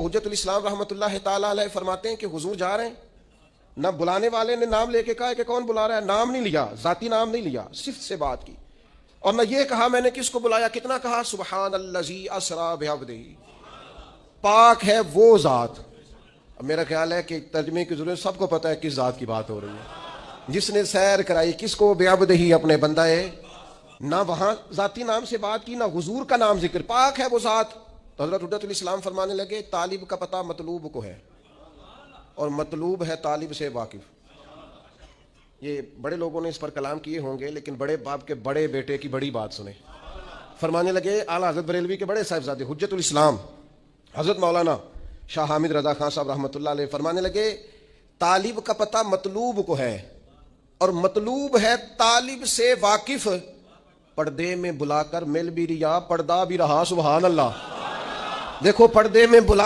تو حجت الاسلام رحمۃ اللہ تعالی علیہ فرماتے ہیں کہ حضور جا رہے ہیں، نہ بلانے والے نے نام لے کے کہا کہ کون بلا رہا ہے، نام نہیں لیا، ذاتی نام نہیں لیا، صفت سے بات کی، اور نہ یہ کہا میں نے کس کو بلایا، کتنا کہا، سبحان الذی اسریٰ بعبدہ، پاک ہے وہ ذات۔ اب میرا خیال ہے کہ ترجمے کی ضرورت، سب کو پتہ ہے کس ذات کی بات ہو رہی ہے، جس نے سیر کرائی کس کو، بعبدہ، اپنے بندہ ہے، نہ وہاں ذاتی نام سے بات کی، نہ حضور کا نام ذکر، پاک ہے وہ ذات۔ تو حضرت حجت الاسلام فرمانے لگے طالب کا پتہ مطلوب کو ہے، اور مطلوب ہے طالب سے واقف۔ یہ بڑے لوگوں نے اس پر کلام کیے ہوں گے، لیکن بڑے باپ کے بڑے بیٹے کی بڑی بات سنیں۔ فرمانے لگے اعلیٰ حضرت بریلوی کے بڑے صاحبزادے حجت الاسلام حضرت مولانا شاہ حامد رضا خان صاحب رحمۃ اللہ علیہ فرمانے لگے طالب کا پتہ مطلوب کو ہے، اور مطلوب ہے طالب سے واقف، پردے میں بلا کر مل بھی ریا، پردہ بھی رہا، سبحان اللہ۔ دیکھو پردے میں بلا